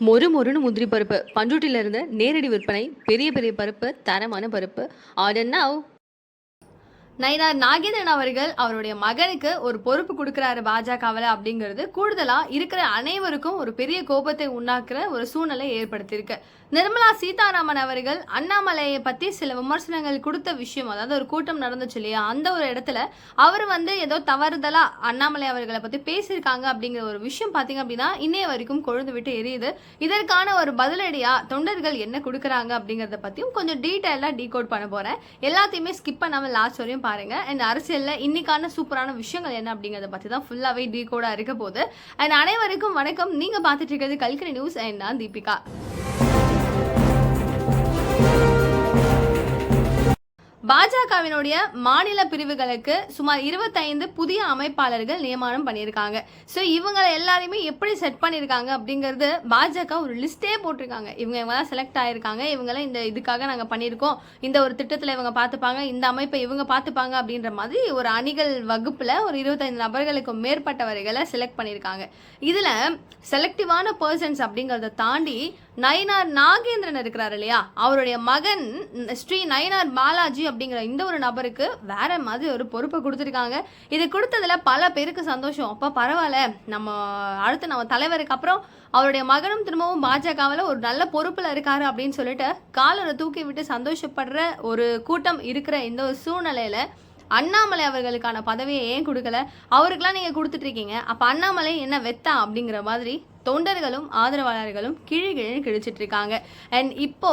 மொறு மொறுன்னு முந்திரி பருப்பு பண்ருட்டியிலிருந்து நேரடி விற்பனை. பெரிய பெரிய பருப்பு, தரமான பருப்பு. Order now. நயினார் நாகேந்திரன் அவர்கள் அவருடைய மகனுக்கு ஒரு பொறுப்பு கொடுக்குறாரு பாஜகவில் அப்படிங்கிறது கூடுதலா இருக்கிற அனைவருக்கும் ஒரு பெரிய கோபத்தை உண்டாக்குற ஒரு சூழ்நிலை ஏற்படுத்தியிருக்கு. நிர்மலா சீதாராமன் அவர்கள் அண்ணாமலையை பத்தி சில விமர்சனங்கள் கொடுத்த விஷயம், அதாவது ஒரு கூட்டம் நடந்துச்சு இல்லையா, அந்த ஒரு இடத்துல அவர் ஏதோ தவறுதலா அண்ணாமலை அவர்களை பத்தி பேசியிருக்காங்க அப்படிங்கிற ஒரு விஷயம் பாத்தீங்க அப்படின்னா இன்னைய வரைக்கும் கொழுந்து விட்டு எரியுது. இதற்கான ஒரு பதிலடியா தொண்டர்கள் என்ன கொடுக்குறாங்க அப்படிங்கறத பத்தியும் கொஞ்சம் டீட்டெயிலா டீகோட் பண்ண போறேன். எல்லாத்தையுமே ஸ்கிப் பண்ணாம லாஸ்ட் வரையும் பாருங்க. அண்ட் அரசியல்ல இன்னைக்கான சூப்பரான விஷயங்கள் என்ன அப்படிங்கறத பத்தி தான் ஃபுல்லாவே டீகோடா இருக்க போகுது. அண்ட் அனைவருக்கும் வணக்கம். நீங்க பாத்துட்டு இருக்கிறது கல்கரி நியூஸ் அண்ட் நான் தீபிகா. பாஜகவினுடைய மாநில பிரிவுகளுக்கு சுமார் 25 புதிய அமைப்பாளர்கள் நியமனம் பண்ணியிருக்காங்க. ஸோ இவங்களை எல்லாரையுமே எப்படி செட் பண்ணியிருக்காங்க அப்படிங்கிறது பாஜக ஒரு லிஸ்டே போட்டிருக்காங்க. இவங்கெல்லாம் செலக்ட் ஆயிருக்காங்க, இவங்கெல்லாம் இந்த இதுக்காக நாங்கள் பண்ணியிருக்கோம், இந்த ஒரு திட்டத்தில் இவங்க பார்த்துப்பாங்க, இந்த அமைப்பை இவங்க பார்த்துப்பாங்க அப்படின்ற மாதிரி ஒரு அணிகள் வகுப்பில் ஒரு 25 நபர்களுக்கு மேற்பட்டவர்களை செலக்ட் பண்ணியிருக்காங்க. இதில் செலக்டிவான பர்சன்ஸ் அப்படிங்கிறத தாண்டி நயினார் நாகேந்திரன் இருக்கிறார் இல்லையா, அவருடைய மகன் ஸ்ரீ நயினார் பாலாஜி அப்படிங்கிற இந்த ஒரு நபருக்கு வேற மாதிரி ஒரு பொறுப்பை கொடுத்துருக்காங்க. இது கொடுத்ததுல பல பேருக்கு சந்தோஷம். அப்ப பரவாயில்ல, நம்ம தலைவருக்கு அப்புறம் அவருடைய மகனும் திரும்பவும் பாஜகவில் ஒரு நல்ல பொறுப்புல இருக்காரு அப்படின்னு சொல்லிட்டு காலரை தூக்கி விட்டு சந்தோஷப்படுற ஒரு கூட்டம் இருக்கிற இந்த ஒரு சூழ்நிலையில அண்ணாமலை அவர்களுக்கான பதவியை ஏன் கொடுக்கல, அவருக்கெல்லாம் நீங்க கொடுத்துட்டு இருக்கீங்க, அப்ப அண்ணாமலை என்ன வெத்தா அப்படிங்கிற மாதிரி தொண்டர்களும் ஆதரவாளர்களும் கிழிச்சிட்டு இருக்காங்க. அண்ட் இப்போ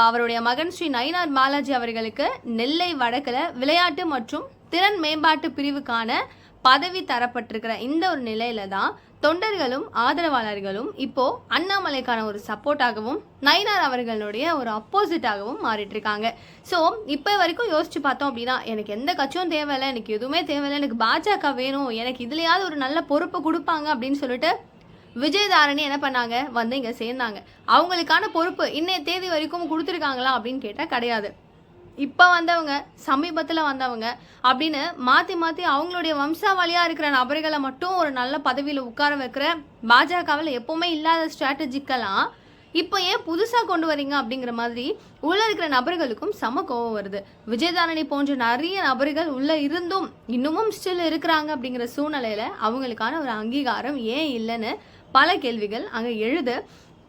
அவருடைய மகன் ஸ்ரீ நயினார் பாலாஜி அவர்களுக்கு நெல்லை வடக்குல விளையாட்டு மற்றும் திறன் மேம்பாட்டு பிரிவுக்கான பதவி தரப்பட்டிருக்கிற இந்த ஒரு நிலையில தான் தொண்டர்களும் ஆதரவாளர்களும் இப்போ அண்ணாமலைக்கான ஒரு சப்போர்ட்டாகவும் நயினார் அவர்களுடைய ஒரு அப்போசிட்டாகவும் மாறிட்டு இருக்காங்க. ஸோ இப்போ வரைக்கும் யோசிச்சு பார்த்தோம் அப்படின்னா எனக்கு எந்த கட்சியும் தேவையில்லை, எனக்கு எதுவுமே தேவையில்லை, எனக்கு பாஜக வேணும், எனக்கு இதுலயாவது ஒரு நல்ல பொறுப்பை கொடுப்பாங்க அப்படின்னு சொல்லிட்டு விஜயதாரணி என்ன பண்ணாங்க, இங்கே சேர்ந்தாங்க. அவங்களுக்கான பொறுப்பு இன்னைய தேதி வரைக்கும் கொடுத்துருக்காங்களா அப்படின்னு கேட்டால் கிடையாது. இப்போ வந்தவங்க, சமீபத்தில் வந்தவங்க அப்படின்னு மாற்றி மாற்றி அவங்களுடைய வம்சாவளியாக இருக்கிற நபர்களை மட்டும் ஒரு நல்ல பதவியில் உட்கார வைக்கிற பாஜகவில் எப்போவுமே இல்லாத ஸ்ட்ராட்டஜிக்கெல்லாம் இப்போ ஏன் புதுசாக கொண்டு வரீங்க அப்படிங்கிற மாதிரி உள்ள இருக்கிற நபர்களுக்கும் சம கோவம் வருது. விஜயதாரணி போன்ற நிறைய நபர்கள் உள்ள இருந்தும் இன்னமும் ஸ்டில் இருக்கிறாங்க அப்படிங்கிற சூழ்நிலையில அவங்களுக்கான ஒரு அங்கீகாரம் ஏன் இல்லைன்னு பல கேள்விகள் அங்கே எழுது.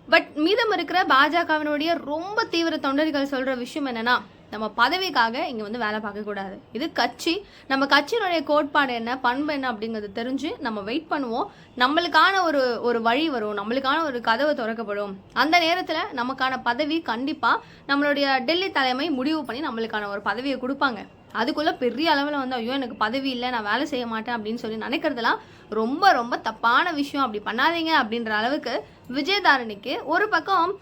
பட் மீதம் இருக்கிற பாஜகவினுடைய ரொம்ப தீவிர தொண்டர்கள் சொல்ற விஷயம் என்னன்னா, நம்ம பதவிக்காக இங்கே வேலை பார்க்கக்கூடாது, இது கட்சி, நம்ம கட்சியினுடைய கோட்பாடு என்ன, பண்பு என்ன அப்படிங்கிறது தெரிஞ்சு நம்ம வெயிட் பண்ணுவோம், நம்மளுக்கான ஒரு வழி வரும், நம்மளுக்கான ஒரு கதவு திறக்கப்படும், அந்த நேரத்தில் நமக்கான பதவி கண்டிப்பாக நம்மளுடைய டெல்லி தலைமை முடிவு பண்ணி நம்மளுக்கான ஒரு பதவியை கொடுப்பாங்க. அதுக்குள்ளே பெரிய அளவில் ஐயோ எனக்கு பதவி இல்லை, நான் வேலை செய்ய மாட்டேன் அப்படின்னு சொல்லி நினைக்கிறதுலாம் ரொம்ப ரொம்ப தப்பான விஷயம், அப்படி பண்ணாதீங்க அப்படின்ற அளவுக்கு விஜயதாரணிக்கு ஒரு பக்கம்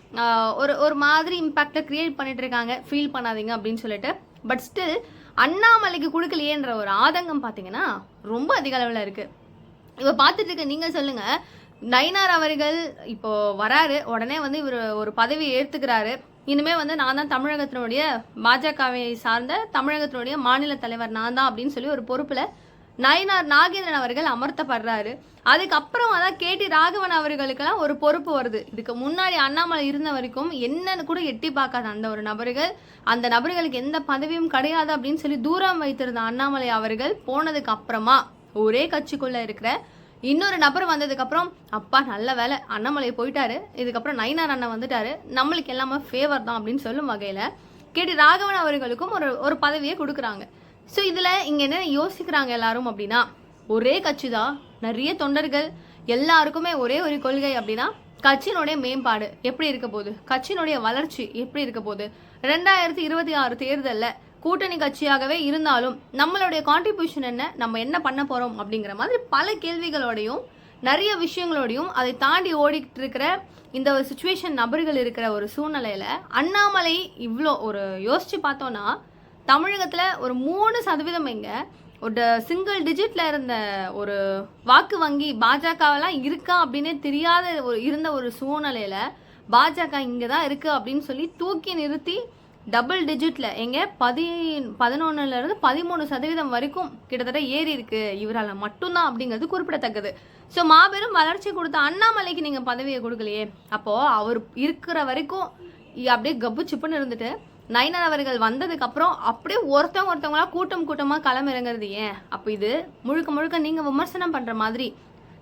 ஒரு மாதிரி இம்பேக்டை கிரியேட் பண்ணிட்டு இருக்காங்க, ஃபீல் பண்ணாதீங்க அப்படின்னு சொல்லிட்டு. பட் ஸ்டில் அண்ணாமலைக்கு கொடுக்கலையேன்ற ஒரு ஆதங்கம் பார்த்தீங்கன்னா ரொம்ப அதிக அளவில் இருக்குது. இப்போ பார்த்துட்டு இருக்க நீங்கள் சொல்லுங்கள், நயினார் அவர்கள் இப்போ வராரு, உடனே இவர் ஒரு பதவி ஏற்றுக்கிறாரு, இனிமே நான் தான் தமிழகத்தினுடைய பாஜகவை சார்ந்த தமிழகத்தினுடைய மாநில தலைவர் நான் தான் அப்படின்னு சொல்லி ஒரு பொறுப்புல நயினார் நாகேந்திரன் அவர்கள் அமர்த்தப்படுறாரு. அதுக்கப்புறம் அதான் கேடி ராகவன் அவர்களுக்கெல்லாம் ஒரு பொறுப்பு வருது. இதுக்கு முன்னாடி அண்ணாமலை இருந்த வரைக்கும் என்னன்னு கூட எட்டி பார்க்காத அந்த ஒரு நபர்கள், அந்த நபர்களுக்கு எந்த பதவியும் கிடையாது அப்படின்னு சொல்லி தூரம் வைத்திருந்த அண்ணாமலை அவர்கள் போனதுக்கு அப்புறமா ஒரே கட்சிக்குள்ள இருக்கிற இன்னொரு நபர் வந்ததுக்கு அப்புறம் அப்பா நல்ல வேலை அண்ணாமலை போயிட்டாரு, இதுக்கப்புறம் நயினார் அண்ணன் வந்துட்டாரு, நம்மளுக்கு எல்லாமே ஃபேவர் தான் அப்படின்னு சொல்லும் வகையில கேடி ராகவன் அவர்களுக்கும் ஒரு பதவியை கொடுக்குறாங்க. ஸோ இதுல இங்க என்ன யோசிக்கிறாங்க எல்லாரும் அப்படின்னா, ஒரே கட்சி தான், நிறைய தொண்டர்கள், எல்லாருக்குமே ஒரே ஒரு கொள்கை அப்படின்னா கட்சியினுடைய மேம்பாடு எப்படி இருக்க போகுது, கட்சியினுடைய வளர்ச்சி எப்படி இருக்க போகுது, 2026 தேர்தலில் கூட்டணி கட்சியாகவே இருந்தாலும் நம்மளுடைய கான்ட்ரிபியூஷன் என்ன, நம்ம என்ன பண்ண போறோம் அப்படிங்கிற மாதிரி பல கேள்விகளோடையும் நிறைய விஷயங்களோடையும் அதை தாண்டி ஓடிக்கிட்டு இருக்கிற இந்த ஒரு சுச்சுவேஷன் நபர்கள் இருக்கிற ஒரு சூழ்நிலையில அண்ணாமலை இவ்வளோ ஒரு யோசிச்சு பார்த்தோம்னா தமிழகத்தில் ஒரு 3% இங்க ஒரு சிங்கிள் டிஜிட்ல இருந்த ஒரு வாக்கு வங்கி பாஜகவெல்லாம் இருக்கா அப்படின்னே தெரியாத இருந்த ஒரு சூழ்நிலையில பாஜக இங்கே தான் இருக்கு அப்படின்னு சொல்லி தூக்கி நிறுத்தி டபுள் டிஜிட்டில் எங்கே 11% 13% வரைக்கும் கிட்டத்தட்ட ஏறி இருக்கு இவரால் மட்டும்தான் அப்படிங்கிறது குறிப்பிடத்தக்கது. ஸோ மாபெரும் வளர்ச்சி கொடுத்த அண்ணாமலைக்கு நீங்கள் பதவியை கொடுக்கலையே, அப்போது அவர் இருக்கிற வரைக்கும் அப்படியே கப்பு சிப்புன்னு இருந்துட்டு நயினார் அவர்கள் வந்ததுக்கப்புறம் அப்படியே ஒருத்தவங்களா கூட்டமாக களமிறங்கிறது ஏன்? அப்போ இது முழுக்க முழுக்க நீங்கள் விமர்சனம் பண்ணுற மாதிரி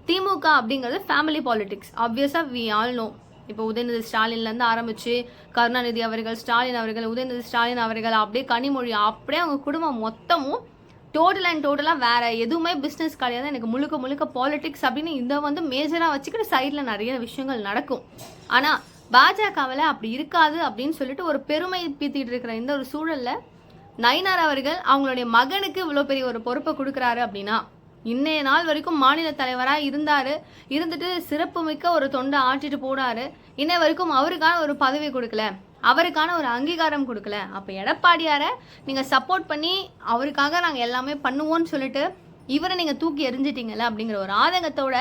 திமுக அப்படிங்கிறது ஃபேமிலி பாலிடிக்ஸ். ஆப்வியஸாக வி ஆல் நோ. இப்போ உதயநிதி ஸ்டாலின்லேருந்து ஆரம்பித்து கருணாநிதி அவர்கள், ஸ்டாலின் அவர்கள், உதயநிதி ஸ்டாலின் அவர்கள், அப்படியே கனிமொழி, அப்படியே அவங்க குடும்பம் மொத்தமும் டோட்டலாக வேறு எதுவுமே பிஸ்னஸ் கிடையாது. எனக்கு முழுக்க பாலிடிக்ஸ் அப்படின்னு இதை வந்து மேஜராக வச்சுக்கிட்டு சைடில் நிறைய விஷயங்கள் நடக்கும். ஆனால் பாஜகவில் அப்படி இருக்காது அப்படின்னு சொல்லிட்டு ஒரு பெருமை பீத்திட்டு இருக்கிற இந்த ஒரு சூழலில் நயினார் அவர்கள் அவங்களுடைய மகனுக்கு இவ்வளோ பெரிய ஒரு பொறுப்பை கொடுக்குறாரு அப்படின்னா, இன்னைய நாள் வரைக்கும் மாநில தலைவராக இருந்துட்டு சிறப்பு மிக்க ஒரு தொண்டை ஆட்டிட்டு போனாரு. இன்னை வரைக்கும் அவருக்கான ஒரு பதவி கொடுக்கல, அவருக்கான ஒரு அங்கீகாரம் கொடுக்கல. அப்போ எடப்பாடியாரை நீங்கள் சப்போர்ட் பண்ணி அவருக்காக நாங்கள் எல்லாமே பண்ணுவோன்னு சொல்லிட்டு இவரை நீங்கள் தூக்கி எறிஞ்சிட்டீங்கல்ல அப்படிங்கிற ஒரு ஆதங்கத்தோட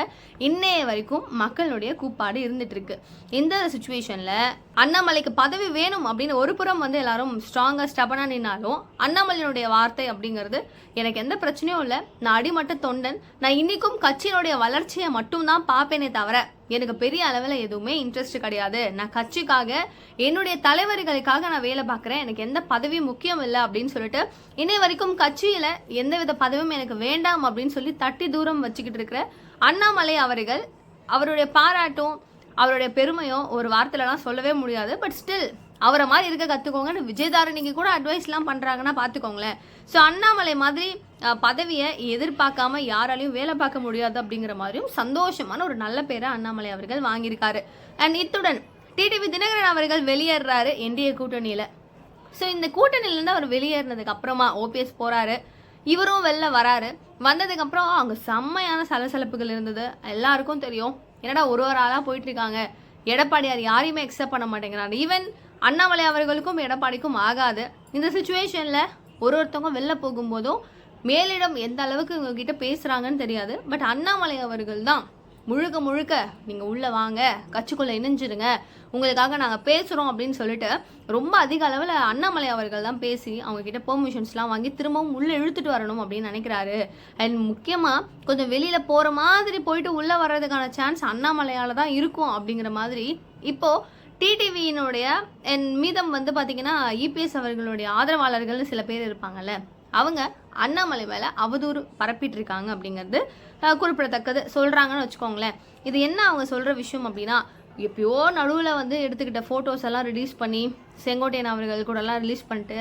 இன்னைய வரைக்கும் மக்களுடைய கூப்பாடு இருந்துட்டு இருக்கு. இந்த சுச்சுவேஷனில் அண்ணாமலைக்கு பதவி வேணும் அப்படின்னு ஒரு புறம் வந்து எல்லாரும் ஸ்ட்ராங்காக ஸ்டபனாக நின்னாலும், அண்ணாமலையினுடைய வார்த்தை அப்படிங்கிறது எனக்கு எந்த பிரச்சனையும் இல்லை, நான் அடிமட்ட தொண்டன், நான் இன்னைக்கும் கட்சியினுடைய வளர்ச்சியை மட்டும்தான் பார்ப்பேனே தவிர எனக்கு பெரிய அளவில் எதுவுமே இன்ட்ரெஸ்ட் கிடையாது, நான் கட்சிக்காக என்னுடைய தலைவர்களுக்காக நான் வேலை பார்க்குறேன், எனக்கு எந்த பதவியும் முக்கியம் இல்லை அப்படின்னு சொல்லிட்டு இன்னை வரைக்கும் கட்சியில் எந்தவித பதவியும் எனக்கு வேண்டாம் அப்படின்னு சொல்லி தட்டி தூரம் வச்சுக்கிட்டு இருக்கிற அண்ணாமலை அவர்கள் அவருடைய பாராட்டும் அவருடைய பெருமையும் ஒரு வார்த்தையிலலாம் சொல்லவே முடியாது. பட் ஸ்டில் அவரை மாதிரி இருக்க கற்றுக்கோங்கன்னு விஜயதாரணிக்கு கூட அட்வைஸ்லாம் பண்ணுறாங்கன்னா பார்த்துக்கோங்களேன். ஸோ அண்ணாமலை மாதிரி பதவியை எதிர்பார்க்காம யாராலையும் வேலை பார்க்க முடியாது அப்படிங்கிற மாதிரியும் சந்தோஷமான ஒரு நல்ல பேரை அண்ணாமலை அவர்கள் வாங்கியிருக்காரு. அண்ட் இத்துடன் டிடிவி தினகரன் அவர்கள் வெளியேறாரு என்டிஏ கூட்டணியில். ஸோ இந்த கூட்டணியிலேருந்து அவர் வெளியேறினதுக்கு அப்புறமா ஓபிஎஸ் போகிறாரு, இவரும் வெளில வராரு. வந்ததுக்கப்புறம் அங்கே செம்மையான சலசலப்புகள் இருந்தது. எல்லாருக்கும் தெரியும் என்னடா ஒரு ஆளாக போயிட்டு இருக்காங்க, எடப்பாடியார் யாரையுமே அக்செப்ட் பண்ண மாட்டேங்கிறாரு. ஈவன் அண்ணாமலை அவர்களுக்கும் எடப்பாடிக்கும் ஆகாது. இந்த சுச்சுவேஷனில் ஒருத்தவங்க வெளில போகும்போதும் மேலிடம் எந்த அளவுக்கு உங்ககிட்ட பேசுகிறாங்கன்னு தெரியாது. பட் அண்ணாமலை அவர்கள் தான் முழுக்க நீங்கள் உள்ளே வாங்க, கட்சிக்குள்ளே இணைஞ்சிருங்க, உங்களுக்காக நாங்கள் பேசுகிறோம் அப்படின்னு சொல்லிட்டு ரொம்ப அதிக அளவில் அண்ணாமலை அவர்கள் தான் பேசி அவங்கக்கிட்ட பெர்மிஷன்ஸ்லாம் வாங்கி திரும்பவும் உள்ளே இழுத்துட்டு வரணும் அப்படின்னு நினைக்கிறாரு. அண்ட் முக்கியமாக கொஞ்சம் வெளியில் போகிற மாதிரி போயிட்டு உள்ளே வர்றதுக்கான சான்ஸ் அண்ணாமலையால் தான் இருக்கும் அப்படிங்கிற மாதிரி இப்போது டிடிவியினுடைய என் மீதம் வந்து பார்த்திங்கன்னா இபிஎஸ் அவர்களுடைய ஆதரவாளர்கள்னு சில பேர் இருப்பாங்கல்ல, அவங்க அண்ணாமலை மேலே அவதூறு பரப்பிட்டு இருக்காங்க அப்படிங்கிறது குறிப்பிடத்தக்கது. சொல்கிறாங்கன்னு வச்சுக்கோங்களேன். இது என்ன அவங்க சொல்கிற விஷயம் அப்படின்னா, எப்பயோ நடுவில் வந்து எடுத்துக்கிட்ட ஃபோட்டோஸ் எல்லாம் ரிலீஸ் பண்ணி செங்கோட்டையன் அவர்கள் கூடலாம் ரிலீஸ் பண்ணிட்டு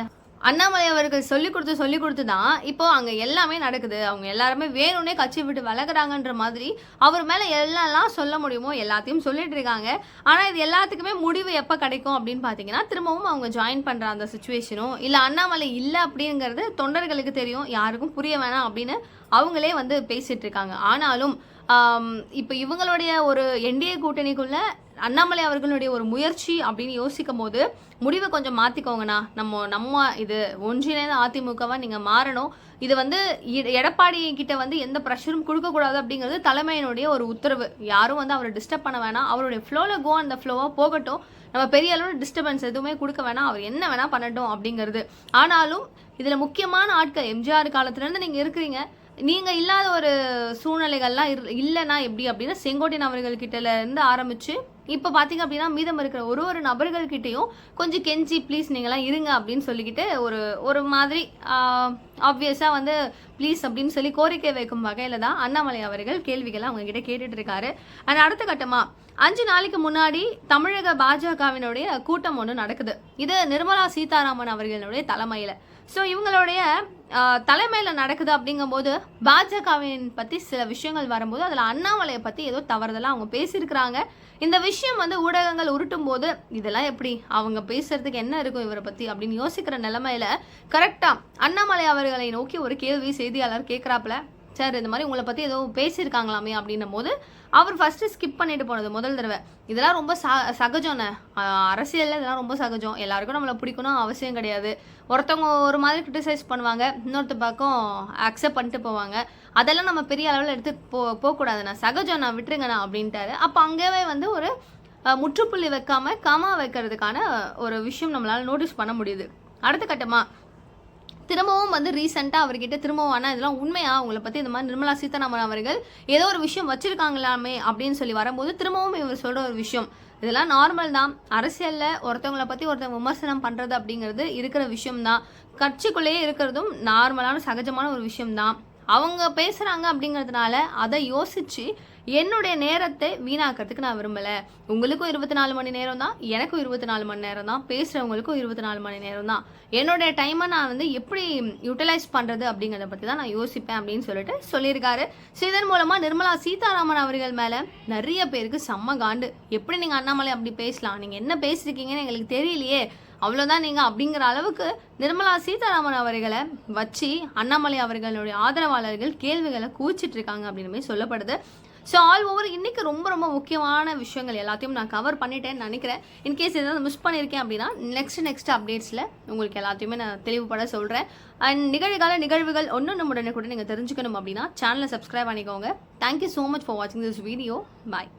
அண்ணாமலை அவர்கள் சொல்லி கொடுத்து தான் இப்போ அங்கே எல்லாமே நடக்குது. அவங்க எல்லாருமே வேணும்னே கட்சி விட்டு விலகுறாங்கன்ற மாதிரி அவர் மேலே எல்லாம் சொல்ல முடியுமோ எல்லாத்தையும் சொல்லிட்டு இருக்காங்க. ஆனால் இது எல்லாத்துக்குமே முடிவு எப்போ கிடைக்கும் அப்படின்னு பார்த்தீங்கன்னா, திரும்பவும் அவங்க ஜாயின் பண்ணுற அந்த சுச்சுவேஷனும் இல்லை அண்ணாமலை இல்லை அப்படிங்கிறது தொண்டர்களுக்கு தெரியும், யாருக்கும் புரிய வேணாம் அப்படின்னு அவங்களே வந்து பேசிட்டு இருக்காங்க. ஆனாலும் இப்போ இவங்களுடைய ஒரு என்டிஏ கூட்டணிக்குள்ள அண்ணாமலை அவர்களுடைய ஒரு முயற்சி அப்படின்னு யோசிக்கும் போது முடிவை கொஞ்சம் மாற்றிக்கோங்கண்ணா, நம்ம இது ஒன்றிணைந்த அதிமுகவாக நீங்கள் மாறணும், இது வந்து எடப்பாடி கிட்ட வந்து எந்த ப்ரெஷரும் கொடுக்கக்கூடாது அப்படிங்கிறது தலைமையினுடைய ஒரு உத்தரவு. யாரும் வந்து அவரை டிஸ்டர்ப் பண்ண வேணாம், அவருடைய ஃப்ளோவில் கோ அந்த ஃப்ளோவாக போகட்டும், நம்ம பெரிய அளவில் டிஸ்டர்பன்ஸ் எதுவுமே கொடுக்க வேணாம், அவர் என்ன வேணால் பண்ணட்டும் அப்படிங்கிறது. ஆனாலும் இதில் முக்கியமான ஆட்கள் எம்ஜிஆர் காலத்துலேருந்து நீங்கள் இருக்கிறீங்க, நீங்கள் இல்லாத ஒரு சூழ்நிலைகள்லாம் இல்லைன்னா எப்படி அப்படின்னா செங்கோட்டையன் அவர்கள்கிட்டலேருந்து ஆரம்பித்து இப்போ பார்த்தீங்க அப்படின்னா மீதம் இருக்கிற ஒரு நபர்கள்கிட்டையும் கொஞ்சம் கெஞ்சி ப்ளீஸ் நீங்களாம் இருங்க அப்படின்னு சொல்லிக்கிட்டு ஒரு மாதிரி ஆப்வியஸாக வந்து ப்ளீஸ் அப்படின்னு சொல்லி கோரிக்கை வைக்கும் வகையில் தான் அண்ணாமலை அவர்கள் கேள்விகளை அவங்கக்கிட்ட கேட்டுட்டு இருக்காரு. அண்ட் அடுத்த கட்டமாக 5 நாளைக்கு முன்னாடி தமிழக பாஜகவினுடைய கூட்டம் ஒன்று நடக்குது. இது நிர்மலா சீதாராமன் அவர்களுடைய தலைமையில். ஸோ இவங்களுடைய தலைமையில் நடக்குது அப்படிங்கும்போது பாஜகவின் பற்றி சில விஷயங்கள் வரும்போது அதில் அண்ணாமலையை பற்றி ஏதோ தவறுதலாக அவங்க பேசியிருக்கிறாங்க. இந்த விஷயம் வந்து ஊடகங்கள் உருட்டும் போது இதெல்லாம் எப்படி அவங்க பேசுறதுக்கு என்ன இருக்கும் இவரை பற்றி அப்படின்னு யோசிக்கிற நிலைமையில கரெக்டாக அண்ணாமலை அவர்களை நோக்கி ஒரு கேள்வி செய்தியாளர் கேட்குறாப்புல, சார் இந்த மாதிரி உங்களை பற்றி ஏதோ பேசியிருக்காங்களாமே அப்படின்னும் போது அவர் ஃபஸ்ட்டு ஸ்கிப் பண்ணிட்டு போனது முதல் தடவை. இதெல்லாம் ரொம்ப சகஜம்ண்ணே, அரசியலில் இதெல்லாம் ரொம்ப சகஜம், எல்லாருக்கும் நம்மளை பிடிக்கணும் அவசியம் கிடையாது, ஒருத்தவங்க ஒரு மாதிரி கிரிட்டிசைஸ் பண்ணுவாங்க, இன்னொருத்த பக்கம் அக்செப்ட் பண்ணிட்டு போவாங்க, அதெல்லாம் நம்ம பெரிய அளவில் எடுத்து போகக்கூடாதுண்ணா, சகஜம் நான் விட்டுருங்கண்ணா அப்படின்ட்டாரு. அப்போ அங்கேயே வந்து ஒரு முற்றுப்புள்ளி வைக்காம கமா வைக்கிறதுக்கான ஒரு விஷயம் நம்மளால நோட்டீஸ் பண்ண முடியுது. அடுத்த கட்டமாக திரும்பவும் வந்து ரீசெண்டாக அவர்கிட்ட திரும்பவும் ஆனால் இதெல்லாம் உண்மையா உங்களை பற்றி இந்த மாதிரி நிர்மலா சீதாராமன் அவர்கள் ஏதோ ஒரு விஷயம் வச்சுருக்காங்களாமே அப்படின்னு சொல்லி வரும்போது திரும்பவும் இவர் சொல்கிற ஒரு விஷயம், இதெல்லாம் நார்மல் தான், அரசியலில் ஒருத்தவங்களை பற்றி ஒருத்தவங்க விமர்சனம் பண்ணுறது அப்படிங்கிறது இருக்கிற விஷயம்தான், கட்சிக்குள்ளேயே இருக்கிறதும் நார்மலான சகஜமான ஒரு விஷயம்தான், அவங்க பேசுகிறாங்க அப்படிங்கிறதுனால அதை யோசித்து என்னுடைய நேரத்தை வீணாக்கிறதுக்கு நான் விரும்பலை. உங்களுக்கும் 24 மணி நேரம் தான், எனக்கும் 24 மணி நேரம் தான், பேசுகிறவங்களுக்கும் 24 மணி நேரம் தான், என்னுடைய டைமை நான் வந்து எப்படி யூட்டிலைஸ் பண்ணுறது அப்படிங்கிறத பற்றி தான் நான் யோசிப்பேன் அப்படின்னு சொல்லிட்டு சொல்லியிருக்காரு. ஸோ இதன் மூலமாக நிர்மலா சீதாராமன் அவர்கள் மேலே நிறைய பேருக்கு செம்ம காண்டு. எப்படி நீங்கள் அண்ணாமலை அப்படி பேசலாம், நீங்கள் என்ன பேசியிருக்கீங்கன்னு எங்களுக்கு தெரியலையே, அவ்வளோதான் நீங்கள் அப்படிங்கிற அளவுக்கு நிர்மலா சீதாராமன் அவர்களை வச்சு அண்ணாமலை அவர்களுடைய ஆதரவாளர்கள் கேள்விகளை கூச்சிட்டு இருக்காங்க அப்படின்னு சொல்லப்படுது. ஸோ ஆல் ஓவர் இன்றைக்கி ரொம்ப ரொம்ப முக்கியமான விஷயங்கள் எல்லாத்தையும் நான் கவர் பண்ணிட்டேன்னு நினைக்கிறேன். இன்கேஸ் ஏதாவது மிஸ் பண்ணியிருக்கேன் அப்படின்னா நெக்ஸ்ட் அப்டேட்ஸில் உங்களுக்கு எல்லாத்தையுமே நான் தெளிவுபட சொல்கிறேன். அண்ட் நிகழ்கால நிகழ்வுகள் உடனே கூட நீங்கள் தெரிஞ்சுக்கணும் அப்படின்னா சேனலை சப்ஸ்கிரைப் பண்ணிக்கோங்க. தேங்க்யூ ஸோ மச் ஃபார் வாட்சிங் திஸ் வீடியோ. பாய்.